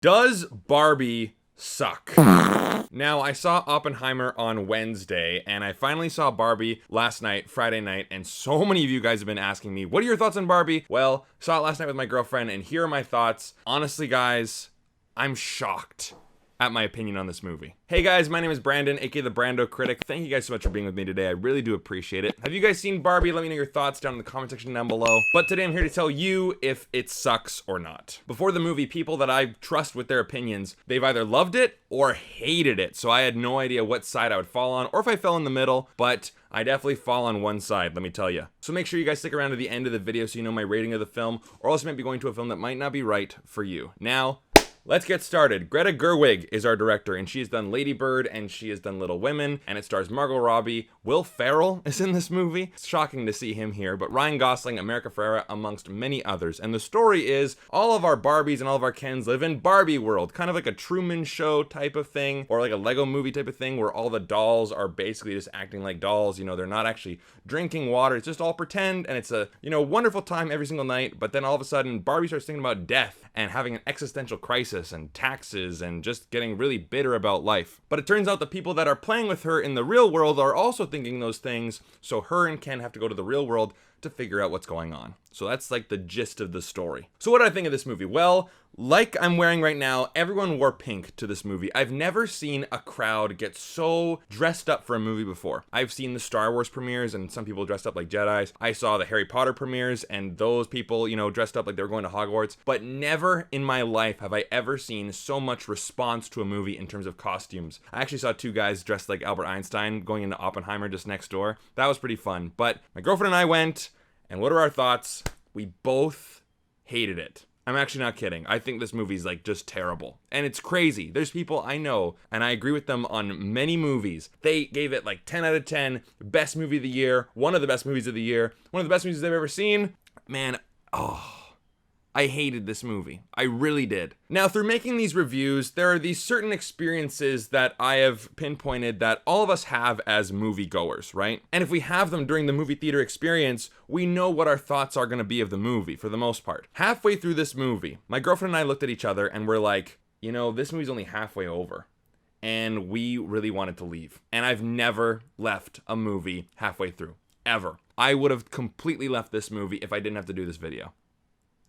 Does Barbie suck? Now, I saw Oppenheimer on Wednesday, and I finally saw Barbie last night, Friday night, and so many of you guys have been asking me, what are your thoughts on Barbie? Well, saw it last night with my girlfriend, and here are my thoughts. Honestly, guys, I'm shocked at my opinion on this movie. Hey guys, my name is Brandon, aka the BrandoCritic. Thank you guys so much for being with me today. I really do appreciate it. Have you guys seen Barbie? Let me know your thoughts down in the comment section down below. But today I'm here to tell you if it sucks or not. Before the movie, people that I trust with their opinions, they've either loved it or hated it. So I had no idea what side I would fall on or if I fell in the middle, but I definitely fall on one side, let me tell you. So make sure you guys stick around to the end of the video so you know my rating of the film, or else you might be going to a film that might not be right for you. Now, let's get started. Greta Gerwig is our director, and she has done Lady Bird, and she has done Little Women, and it stars Margot Robbie. Will Ferrell is in this movie. It's shocking to see him here, but Ryan Gosling, America Ferrera, amongst many others. And the story is, all of our Barbies and all of our Kens live in Barbie world, kind of like a Truman Show type of thing, or like a Lego movie type of thing, where all the dolls are basically just acting like dolls. You know, they're not actually drinking water, it's just all pretend, and it's a, wonderful time every single night. But then all of a sudden, Barbie starts thinking about death and having an existential crisis and taxes and just getting really bitter about life. But it turns out the people that are playing with her in the real world are also thinking those things, so her and Ken have to go to the real world to figure out what's going on. So that's like the gist of the story. So what do I think of this movie? Well, like I'm wearing right now, everyone wore pink to this movie. I've never seen a crowd get so dressed up for a movie before. I've seen the Star Wars premieres and some people dressed up like Jedis. I saw the Harry Potter premieres and those people, dressed up like they were going to Hogwarts. But never in my life have I ever seen so much response to a movie in terms of costumes. I actually saw two guys dressed like Albert Einstein going into Oppenheimer just next door. That was pretty fun. But my girlfriend and I went, and what are our thoughts? We both hated it. I'm actually not kidding. I think this movie's like just terrible. And it's crazy. There's people I know, and I agree with them on many movies. They gave it like 10 out of 10, best movie of the year, one of the best movies of the year, one of the best movies they've ever seen. Man, I hated this movie. I really did. Now, through making these reviews, there are these certain experiences that I have pinpointed that all of us have as moviegoers, right? And if we have them during the movie theater experience, we know what our thoughts are going to be of the movie for the most part. Halfway through this movie, my girlfriend and I looked at each other and we're like, this movie's only halfway over. And we really wanted to leave. And I've never left a movie halfway through, ever. I would have completely left this movie if I didn't have to do this video.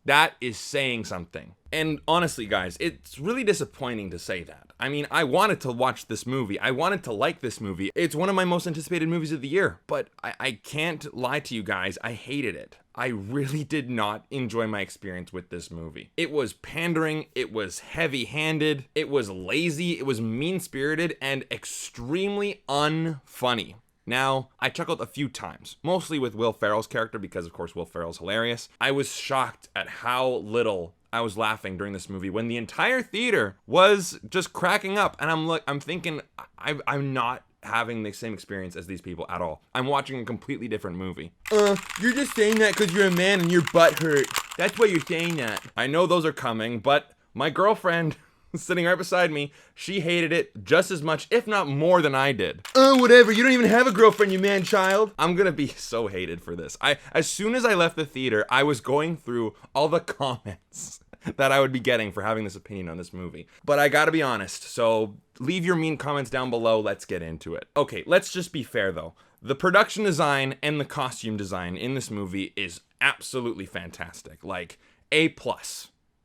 That is saying something. And honestly, guys, it's really disappointing to say that. I mean, I wanted to watch this movie. I wanted to like this movie. It's one of my most anticipated movies of the year. But I can't lie to you guys. I hated it. I really did not enjoy my experience with this movie. It was pandering. It was heavy-handed. It was lazy. It was mean-spirited and extremely unfunny. Now, I chuckled a few times, mostly with Will Ferrell's character because, of course, Will Ferrell's hilarious. I was shocked at how little I was laughing during this movie when the entire theater was just cracking up. And I'm thinking, I'm not having the same experience as these people at all. I'm watching a completely different movie. You're just saying that because you're a man and your butt hurt. That's why you're saying that. I know those are coming, but my girlfriend sitting right beside me, she hated it just as much, if not more than I did. Whatever, you don't even have a girlfriend, you man-child. I'm gonna be so hated for this. As soon as I left the theater, I was going through all the comments that I would be getting for having this opinion on this movie. But I gotta be honest, so leave your mean comments down below, let's get into it. Okay, let's just be fair though. The production design and the costume design in this movie is absolutely fantastic, like A+.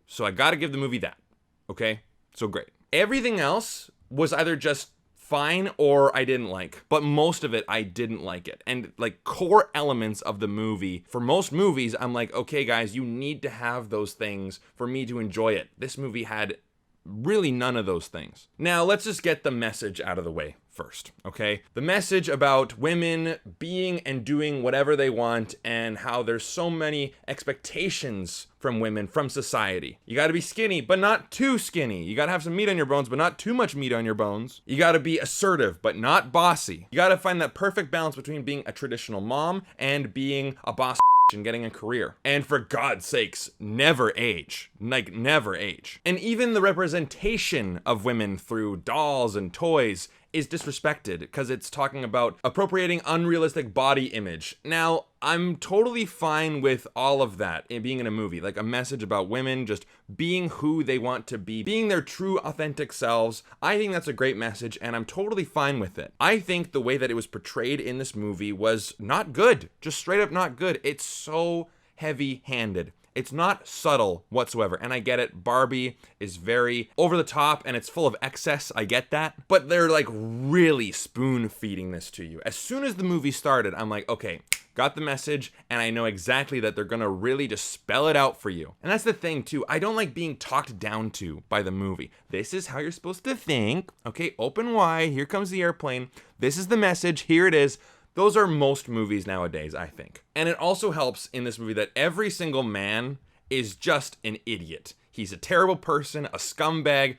So I gotta give the movie that, okay? So great. Everything else was either just fine or I didn't like, but most of it I didn't like it. And like core elements of the movie, for most movies, I'm like, okay guys, you need to have those things for me to enjoy it. This movie had really none of those things. Now let's just get the message out of the way first, okay? The message about women being and doing whatever they want and how there's so many expectations from women, from society. You gotta be skinny, but not too skinny. You gotta have some meat on your bones, but not too much meat on your bones. You gotta be assertive, but not bossy. You gotta find that perfect balance between being a traditional mom and being a boss and getting a career. And for God's sakes, never age. Like, never age. And even the representation of women through dolls and toys is disrespected because it's talking about appropriating unrealistic body image. Now, I'm totally fine with all of that in being in a movie, like a message about women just being who they want to be, being their true authentic selves. I think that's a great message and I'm totally fine with it. I think the way that it was portrayed in this movie was not good, just straight up not good. It's so heavy-handed. It's not subtle whatsoever, and I get it. Barbie is very over the top, and it's full of excess. I get that. But they're like really spoon-feeding this to you. As soon as the movie started, I'm like, okay, got the message, and I know exactly that they're gonna really just spell it out for you. And that's the thing, too. I don't like being talked down to by the movie. This is how you're supposed to think. Okay, open wide. Here comes the airplane. This is the message. Here it is. Those are most movies nowadays, I think. And it also helps in this movie that every single man is just an idiot. He's a terrible person, a scumbag.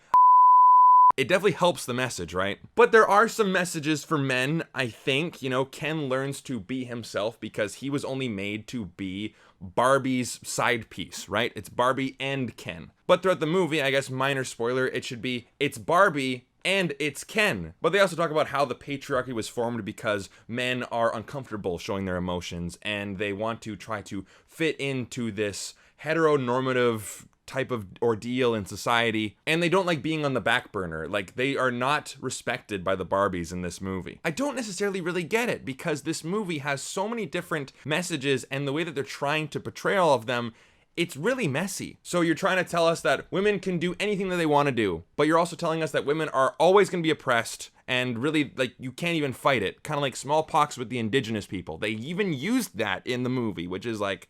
It definitely helps the message, right? But there are some messages for men, I think. You know, Ken learns to be himself because he was only made to be Barbie's side piece, right? It's Barbie and Ken. But throughout the movie, I guess minor spoiler, it should be, it's Barbie and it's Ken. But they also talk about how the patriarchy was formed because men are uncomfortable showing their emotions and they want to try to fit into this heteronormative type of ordeal in society, and they don't like being on the back burner. Like, they are not respected by the Barbies in this movie. I don't necessarily really get it because this movie has so many different messages, and the way that they're trying to portray all of them, it's really messy. So you're trying to tell us that women can do anything that they want to do, but you're also telling us that women are always going to be oppressed and really, like, you can't even fight it. Kind of like smallpox with the indigenous people. They even used that in the movie, which is like,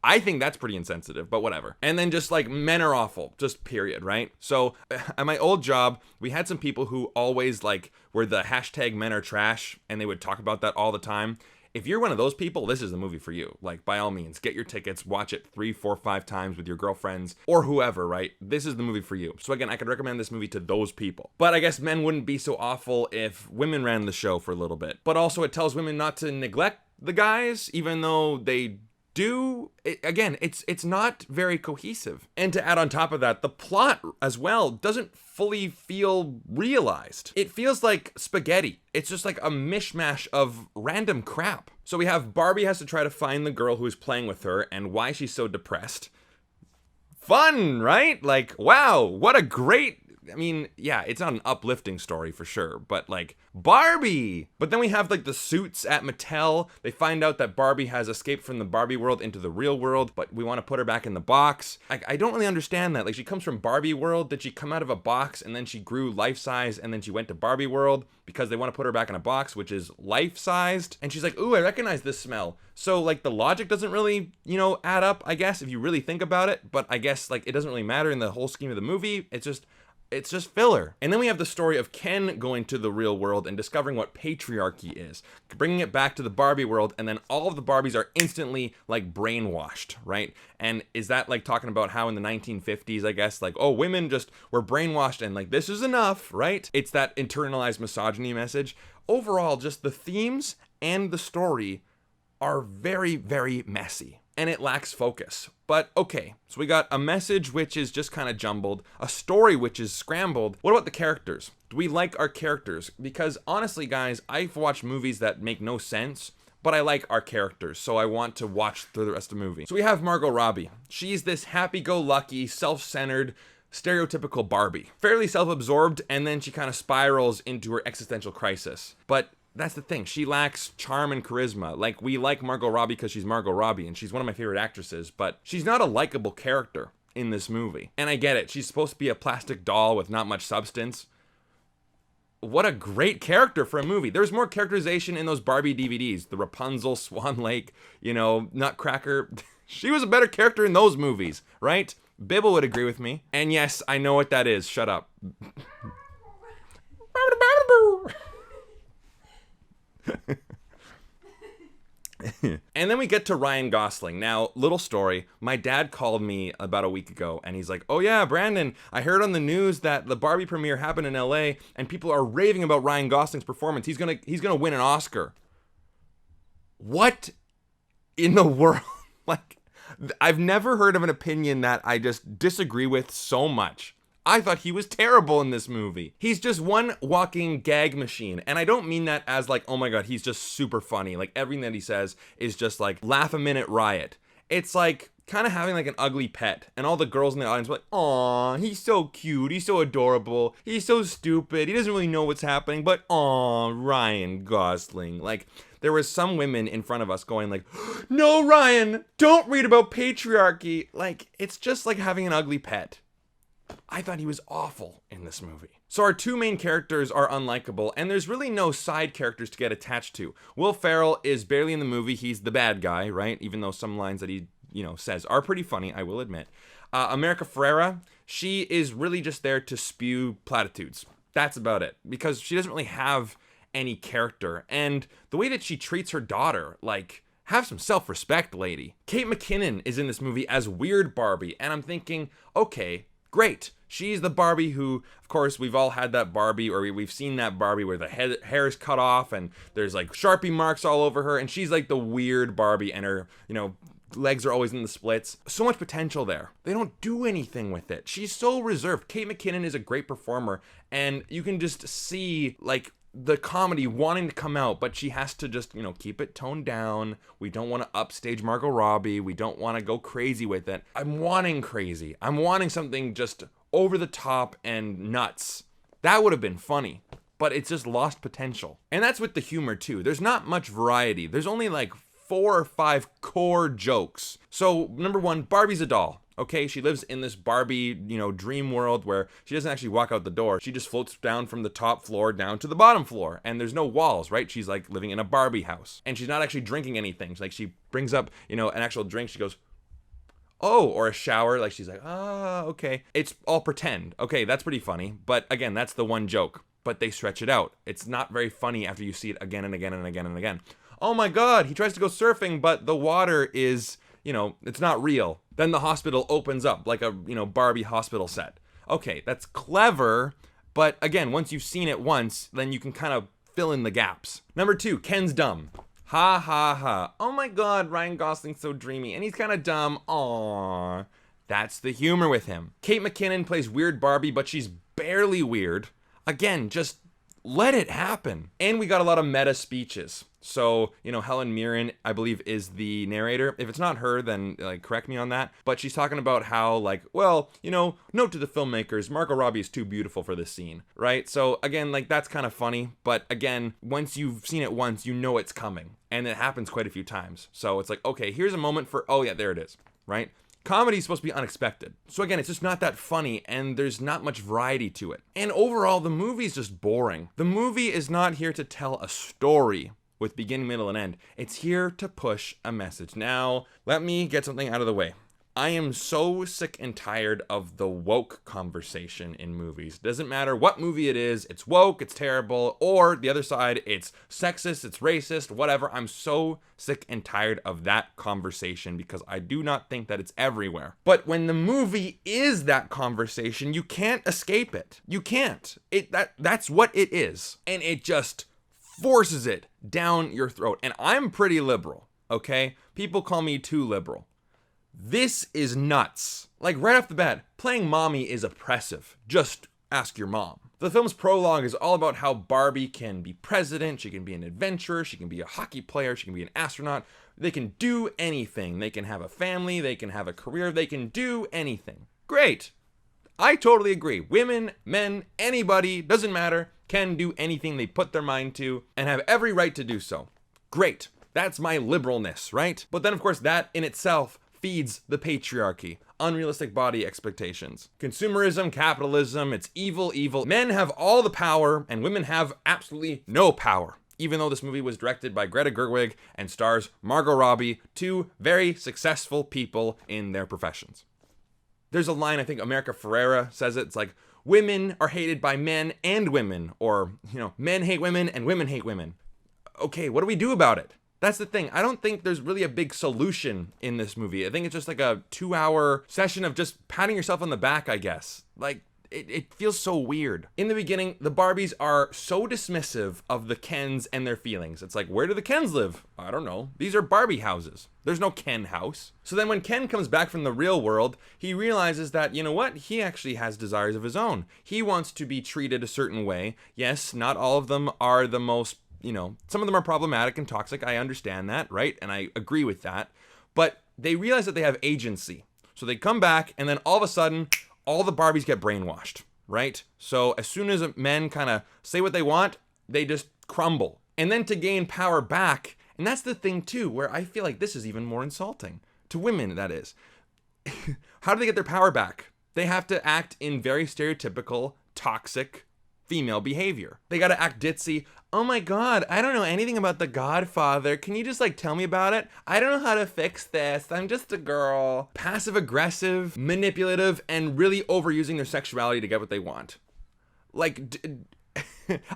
I think that's pretty insensitive, but whatever. And then just like, men are awful, just period, right? So at my old job, we had some people who always like were the hashtag men are trash, and they would talk about that all the time. If you're one of those people, this is the movie for you. Like, by all means, get your tickets, watch it 3, 4, 5 times with your girlfriends or whoever, right? This is the movie for you. So again, I could recommend this movie to those people. But I guess men wouldn't be so awful if women ran the show for a little bit. But also it tells women not to neglect the guys, even though they do. Again, it's not very cohesive. And to add on top of that, the plot as well doesn't fully feel realized. It feels like spaghetti. It's just like a mishmash of random crap. So we have Barbie has to try to find the girl who is playing with her and why she's so depressed. Fun, right? Like, wow, what a great, I mean, yeah, it's not an uplifting story for sure, but like, Barbie! But then we have like the suits at Mattel. They find out that Barbie has escaped from the Barbie world into the real world, but we want to put her back in the box. I don't really understand that. Like, she comes from Barbie world. Did she come out of a box and then she grew life-size and then she went to Barbie world because they want to put her back in a box, which is life-sized? And she's like, ooh, I recognize this smell. So like, the logic doesn't really, add up, I guess, if you really think about it. But I guess like, it doesn't really matter in the whole scheme of the movie. It's just filler. And then we have the story of Ken going to the real world and discovering what patriarchy is, bringing it back to the Barbie world, and then all of the Barbies are instantly like brainwashed, right? And is that like talking about how in the 1950s, I guess, like, oh, women just were brainwashed and like, this is enough, right? It's that internalized misogyny message. Overall, just the themes and the story are very, very messy. And it lacks focus. But okay, so we got a message which is just kind of jumbled, a story which is scrambled. What about the characters? Do we like our characters? Because honestly, guys, I've watched movies that make no sense, but I like our characters, so I want to watch through the rest of the movie. So we have Margot Robbie. She's this happy-go-lucky, self-centered, stereotypical Barbie. Fairly self-absorbed, and then she kind of spirals into her existential crisis. But that's the thing. She lacks charm and charisma. Like, we like Margot Robbie because she's Margot Robbie, and she's one of my favorite actresses, but she's not a likable character in this movie. And I get it. She's supposed to be a plastic doll with not much substance. What a great character for a movie. There's more characterization in those Barbie DVDs. The Rapunzel, Swan Lake, Nutcracker. She was a better character in those movies, right? Bibble would agree with me. And yes, I know what that is. Shut up. And then we get to Ryan Gosling. Now, little story. My dad called me about a week ago and he's like, oh yeah, Brandon, I heard on the news that the Barbie premiere happened in LA and people are raving about Ryan Gosling's performance. He's gonna win an Oscar. What in the world? Like, I've never heard of an opinion that I just disagree with so much. I thought he was terrible in this movie. He's just one walking gag machine. And I don't mean that as like, oh my God, he's just super funny. Like everything that he says is just like laugh a minute riot. It's like kind of having like an ugly pet. And all the girls in the audience were like, aw, he's so cute. He's so adorable. He's so stupid. He doesn't really know what's happening. But aw, Ryan Gosling. Like there was some women in front of us going like, no, Ryan, don't read about patriarchy. Like it's just like having an ugly pet. I thought he was awful in this movie. So our two main characters are unlikable, and there's really no side characters to get attached to. Will Ferrell is barely in the movie. He's the bad guy, right? Even though some lines that he, says are pretty funny, I will admit. America Ferrera, she is really just there to spew platitudes. That's about it, because she doesn't really have any character. And the way that she treats her daughter, like, have some self-respect, lady. Kate McKinnon is in this movie as Weird Barbie, and I'm thinking, okay, great. She's the Barbie who, of course, we've all had that Barbie, or we've seen that Barbie where the hair is cut off and there's like Sharpie marks all over her, and she's like the weird Barbie, and her, legs are always in the splits. So much potential there. They don't do anything with it. She's so reserved. Kate McKinnon is a great performer, and you can just see like the comedy wanting to come out, but she has to just, keep it toned down. We don't want to upstage Margot Robbie. We don't want to go crazy with it. I'm wanting crazy. I'm wanting something just over the top and nuts. That would have been funny, but it's just lost potential. And that's with the humor too. There's not much variety. There's only like 4 or 5 core jokes. So number one, Barbie's a doll. Okay, she lives in this Barbie, dream world where she doesn't actually walk out the door. She just floats down from the top floor down to the bottom floor. And there's no walls, right? She's like living in a Barbie house. And she's not actually drinking anything. Like she brings up, an actual drink. She goes, oh, or a shower. Like she's like, okay. It's all pretend. Okay, that's pretty funny. But again, that's the one joke. But they stretch it out. It's not very funny after you see it again and again and again and again. Oh my God, he tries to go surfing, but the water is, it's not real. Then the hospital opens up like a, Barbie hospital set. Okay, that's clever, but again, once you've seen it once, then you can kind of fill in the gaps. Number 2, Ken's dumb. Ha ha ha. Oh my God, Ryan Gosling's so dreamy, and he's kind of dumb. Aww. That's the humor with him. Kate McKinnon plays Weird Barbie, but she's barely weird. Again, just let it happen. And we got a lot of meta speeches. So, Helen Mirren, I believe, is the narrator. If it's not her, then correct me on that. But she's talking about how note to the filmmakers, Margot Robbie is too beautiful for this scene, right? So again, that's kind of funny. But again, once you've seen it once, it's coming. And it happens quite a few times. So it's like, okay, here's a moment for, oh yeah, there it is, right? Comedy is supposed to be unexpected. So again, it's just not that funny, and there's not much variety to it. And overall, the movie's just boring. The movie is not here to tell a story with beginning, middle, and end. It's here to push a message. Now, let me get something out of the way. I am so sick and tired of the woke conversation in movies. Doesn't matter what movie it is, it's woke, it's terrible, or the other side, it's sexist, it's racist, whatever. I'm so sick and tired of that conversation because I do not think that it's everywhere. But when the movie is that conversation, you can't escape it. You can't. That's what it is. And it just forces it down your throat. And I'm pretty liberal, okay? People call me too liberal. This is nuts. Right off the bat, playing mommy is oppressive. Just ask your mom. The film's prologue is all about how Barbie can be president, she can be an adventurer, she can be a hockey player, she can be an astronaut. They can do anything. They can have a family, they can have a career, they can do anything. Great. I totally agree. Women, men, anybody, doesn't matter, can do anything they put their mind to and have every right to do so. Great. That's my liberalness, right? But then, of course, that in itself feeds the patriarchy, unrealistic body expectations. Consumerism, capitalism, it's evil, evil. Men have all the power and women have absolutely no power. Even though this movie was directed by Greta Gerwig and stars Margot Robbie, 2 very successful people in their professions. There's a line, I think America Ferrera says it, it's like, women are hated by men and women, or, men hate women and women hate women. Okay, what do we do about it? That's the thing. I don't think there's really a big solution in this movie. I think it's just like a 2-hour session of just patting yourself on the back, I guess. it feels so weird. In the beginning, the Barbies are so dismissive of the Kens and their feelings. It's like, where do the Kens live? I don't know. These are Barbie houses. There's no Ken house. So then when Ken comes back from the real world, he realizes that, you know what? He actually has desires of his own. He wants to be treated a certain way. Yes, not all of them are the most, some of them are problematic and toxic. I understand that, right? And I agree with that. But they realize that they have agency. So they come back, and then all of a sudden, all the Barbies get brainwashed, right? So as soon as men kind of say what they want, they just crumble. And then to gain power back, and that's the thing too, where I feel like this is even more insulting to women, that is. How do they get their power back? They have to act in very stereotypical, toxic female behavior. They got to act ditzy. Oh my God, I don't know anything about The Godfather. Can you just tell me about it? I don't know how to fix this. I'm just a girl. Passive aggressive, manipulative, and really overusing their sexuality to get what they want.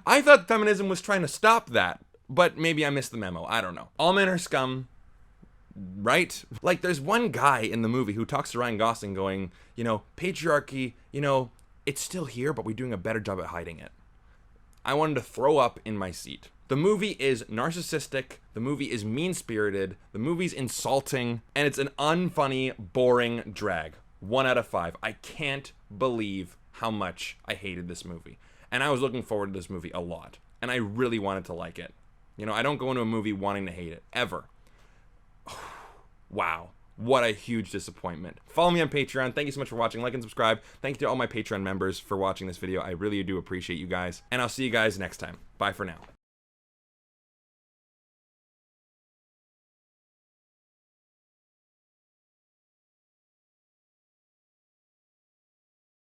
I thought feminism was trying to stop that, but maybe I missed the memo. I don't know. All men are scum, right? There's one guy in the movie who talks to Ryan Gosling going, patriarchy, it's still here, but we're doing a better job at hiding it. I wanted to throw up in my seat. The movie is narcissistic, the movie is mean-spirited, the movie's insulting, and it's an unfunny, boring drag. 1 out of 5. I can't believe how much I hated this movie. And I was looking forward to this movie a lot. And I really wanted to like it. I don't go into a movie wanting to hate it, ever. Wow. What a huge disappointment. Follow me on Patreon. Thank you so much for watching. Like and subscribe. Thank you to all my Patreon members for watching this video. I really do appreciate you guys. And I'll see you guys next time. Bye for now.